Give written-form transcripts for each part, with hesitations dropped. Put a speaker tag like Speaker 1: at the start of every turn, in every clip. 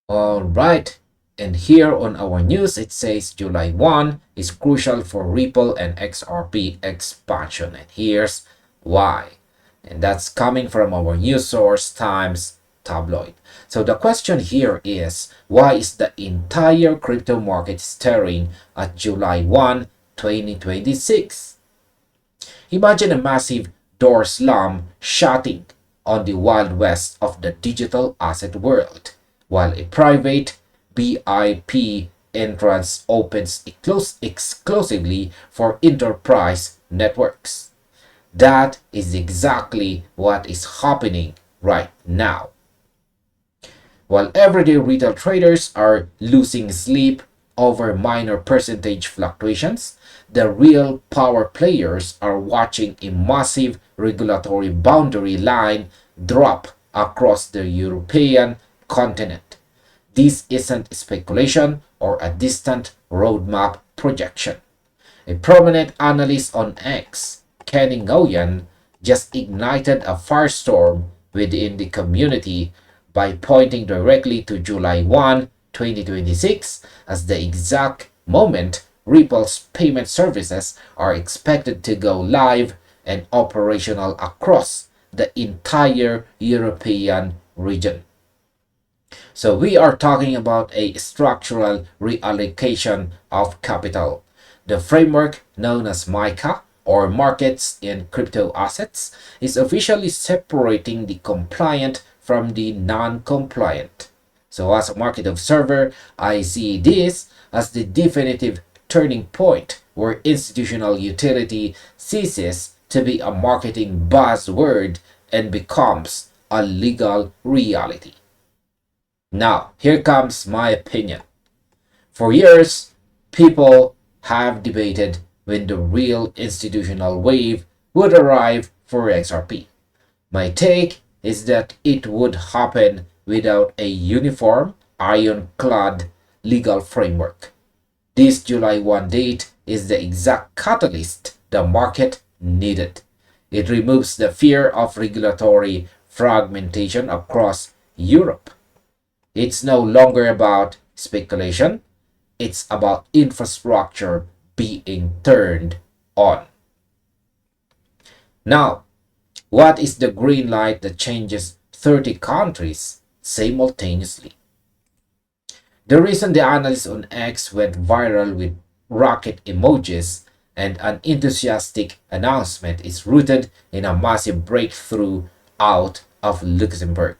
Speaker 1: All right. And here on our news, it says July 1 is crucial for Ripple and XRP expansion. And here's why. And that's coming from our news source, Times Tabloid. So the question here is, why is the entire crypto market staring at July 1, 2026? Imagine a massive door slam shutting on the wild west of the digital asset world, while a private BIP entrance opens exclusively for enterprise networks. That is exactly what is happening right now. While everyday retail traders are losing sleep over minor percentage fluctuations, the real power players are watching a massive regulatory boundary line drop across the European continent. This isn't speculation or a distant roadmap projection. A prominent analyst on X, Kenny Nguyen, just ignited a firestorm within the community by pointing directly to July 1, 2026 as the exact moment Ripple's payment services are expected to go live and operational across the entire European region. So we are talking about a structural reallocation of capital. The framework known as MiCA, or Markets in Crypto Assets, is officially separating the compliant from the non-compliant. So as a market observer, I see this as the definitive turning point where institutional utility ceases to be a marketing buzzword and becomes a legal reality. Now, here comes my opinion. For years, people have debated when the real institutional wave would arrive for XRP. My take is that it would happen without a uniform, ironclad legal framework. This July 1 date is the exact catalyst the market needed. It removes the fear of regulatory fragmentation across Europe. It's no longer about speculation, it's about infrastructure being turned on. Now, what is the green light that changes 30 countries simultaneously? The reason the analyst on X went viral with rocket emojis and an enthusiastic announcement is rooted in a massive breakthrough out of Luxembourg.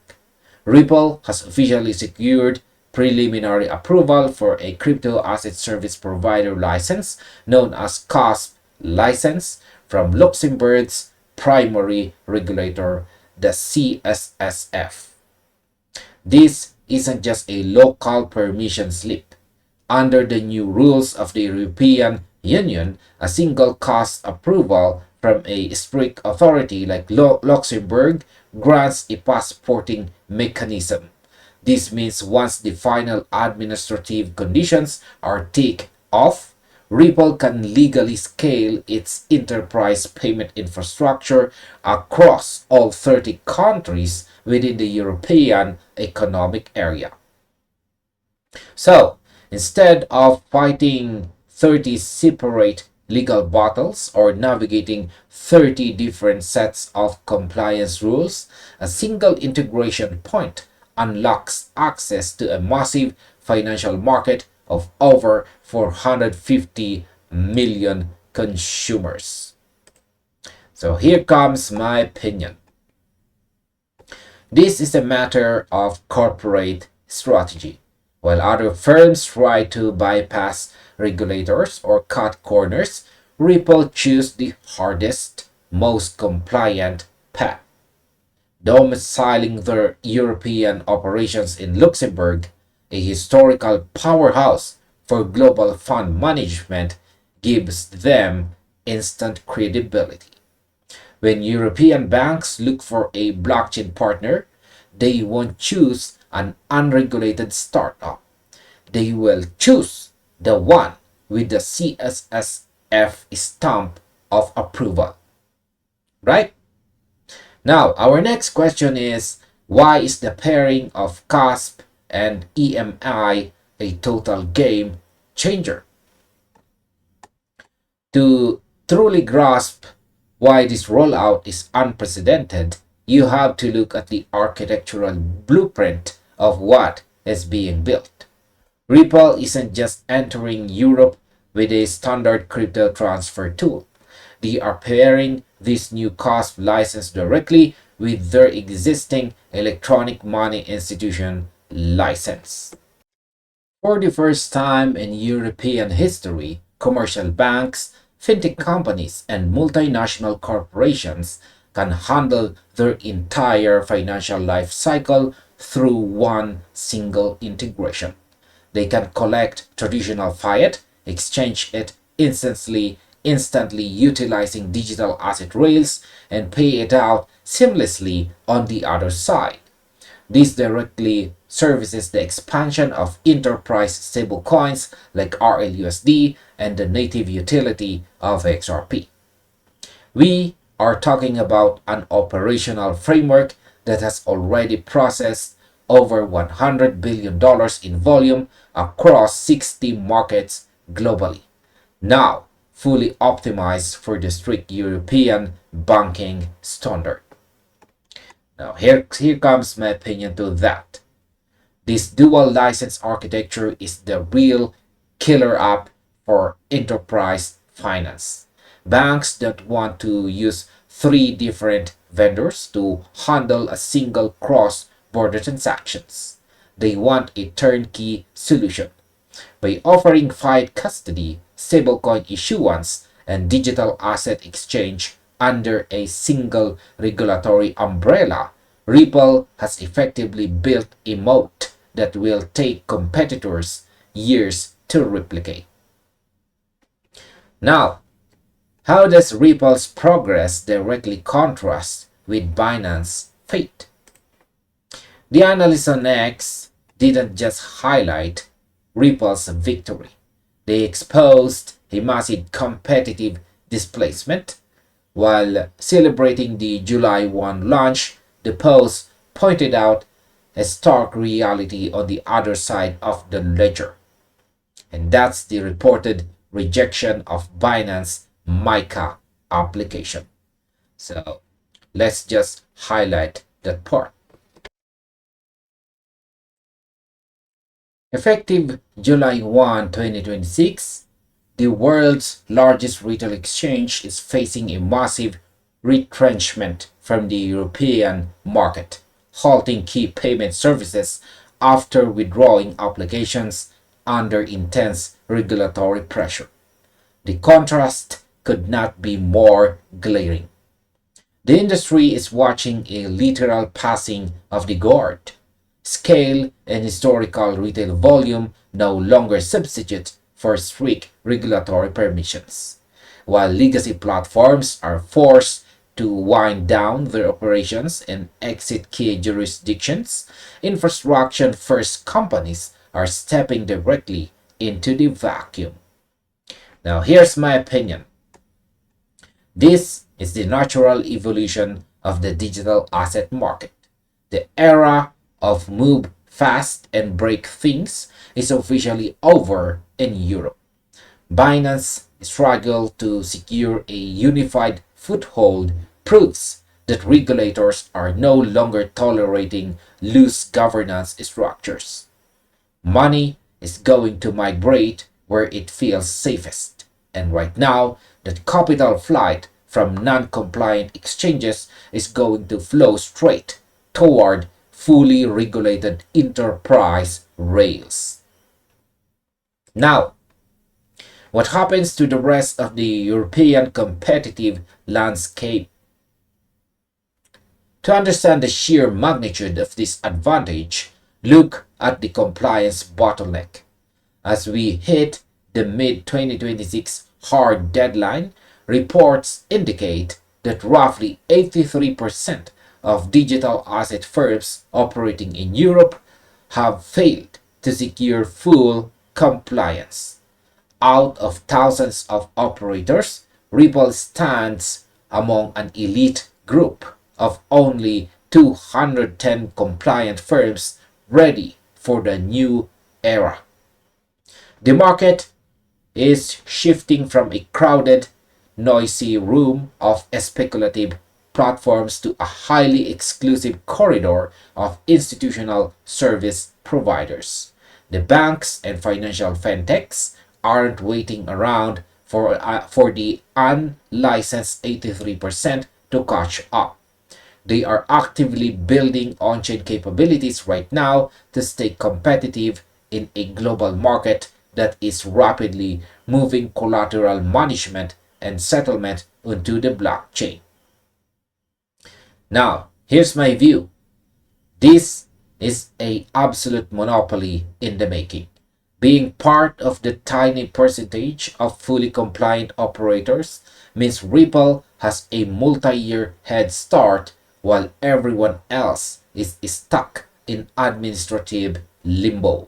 Speaker 1: Ripple has officially secured preliminary approval for a crypto asset service provider license known as CASP license from Luxembourg's primary regulator, the CSSF. This isn't just a local permission slip. Under the new rules of the European Union, a single CASP approval from a strict authority like Luxembourg grants a passporting mechanism. This means once the final administrative conditions are ticked off, Ripple can legally scale its enterprise payment infrastructure across all 30 countries within the European Economic Area. So, instead of fighting 30 separate legal battles or navigating 30 different sets of compliance rules, a single integration point unlocks access to a massive financial market of over 450 million consumers. So here comes my opinion. This is a matter of corporate strategy. While other firms try to bypass regulators or cut corners, Ripple choose the hardest, most compliant path. Domiciling their European operations in Luxembourg, a historical powerhouse for global fund management, gives them instant credibility. When European banks look for a blockchain partner, they won't choose an unregulated startup. They will choose the one with the CSSF stamp of approval. Right? Now, our next question is, why is the pairing of CASP and EMI a total game changer. To truly grasp why this rollout is unprecedented, you have to look at the architectural blueprint of what is being built. Ripple isn't just entering Europe with a standard crypto transfer tool. They are pairing this new COSP license directly with their existing electronic money institution license. For the first time in European history, commercial banks, fintech companies, and multinational corporations can handle their entire financial life cycle through one single integration. They can collect traditional fiat, exchange it instantly utilizing digital asset rails, and pay it out seamlessly on the other side. This directly services the expansion of enterprise stablecoins like RLUSD and the native utility of XRP. We are talking about an operational framework that has already processed over $100 billion in volume across 60 markets globally, now fully optimized for the strict European banking standard. Now, here comes my opinion to that. This dual license architecture is the real killer app for enterprise finance. Banks don't want to use three different vendors to handle a single cross-border transactions. They want a turnkey solution. By offering fiat custody, stablecoin issuance, and digital asset exchange under a single regulatory umbrella, Ripple has effectively built a moat that will take competitors years to replicate. Now, how does Ripple's progress directly contrast with Binance's fate? The analysts on X didn't just highlight Ripple's victory. They exposed a massive competitive displacement. While celebrating the July 1 launch, the post pointed out a stark reality on the other side of the ledger. And that's the reported rejection of Binance MiCA application. So let's just highlight that part. Effective July 1, 2026, the world's largest retail exchange is facing a massive retrenchment from the European market, halting key payment services after withdrawing applications under intense regulatory pressure. The contrast could not be more glaring. The industry is watching a literal passing of the guard. Scale and historical retail volume no longer substitute for strict regulatory permissions. While legacy platforms are forced to wind down their operations and exit key jurisdictions, infrastructure-first companies are stepping directly into the vacuum. Now, here's my opinion. This is the natural evolution of the digital asset market. The era of move fast and break things is officially over in Europe. Binance struggle to secure a unified foothold proves that regulators are no longer tolerating loose governance structures. Money is going to migrate where it feels safest, and right now, that capital flight from non-compliant exchanges is going to flow straight toward fully regulated enterprise rails. Now, what happens to the rest of the European competitive landscape? To understand the sheer magnitude of this advantage, look at the compliance bottleneck. As we hit the mid-2026 hard deadline, reports indicate that roughly 83% of digital asset firms operating in Europe have failed to secure full compliance. Out of thousands of operators, Ripple stands among an elite group of only 210 compliant firms ready for the new era. The market is shifting from a crowded, noisy room of speculative platforms to a highly exclusive corridor of institutional service providers. The banks and financial fintechs aren't waiting around for the unlicensed 83% to catch up. They are actively building on-chain capabilities right now to stay competitive in a global market that is rapidly moving collateral management and settlement onto the blockchain. Now, here's my view. This is a absolute monopoly in the making. Being part of the tiny percentage of fully compliant operators means Ripple has a multi-year head start while everyone else is stuck in administrative limbo.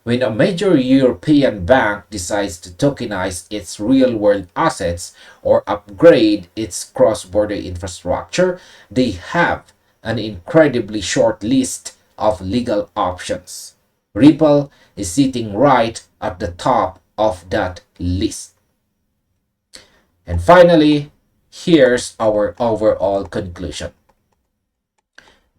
Speaker 1: When a major European bank decides to tokenize its real-world assets or upgrade its cross-border infrastructure, they have an incredibly short list of legal options. Ripple is sitting right at the top of that list. And finally, here's our overall conclusion.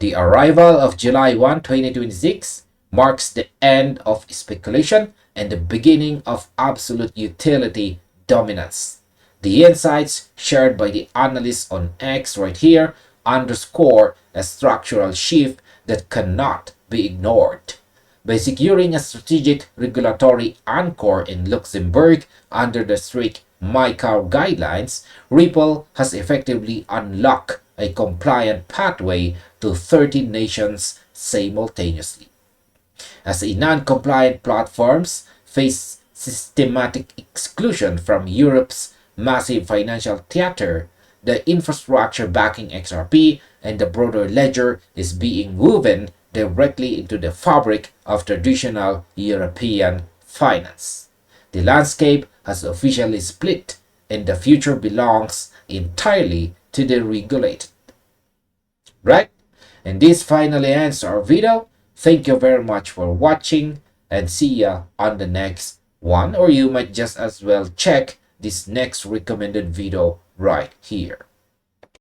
Speaker 1: The arrival of July 1, 2026 marks the end of speculation and the beginning of absolute utility dominance. The insights shared by the analysts on X right here underscore a structural shift that cannot be ignored. By securing a strategic regulatory anchor in Luxembourg under the strict MiCA guidelines, Ripple has effectively unlocked a compliant pathway to 30 nations simultaneously. As a non-compliant platforms face systematic exclusion from Europe's massive financial theater, the infrastructure backing XRP and the broader ledger is being woven directly into the fabric of traditional European finance. The landscape has officially split, and the future belongs entirely to the regulated. Right? And this finally ends our video. Thank you very much for watching, and see ya on the next one, or you might just as well check this next recommended video right here.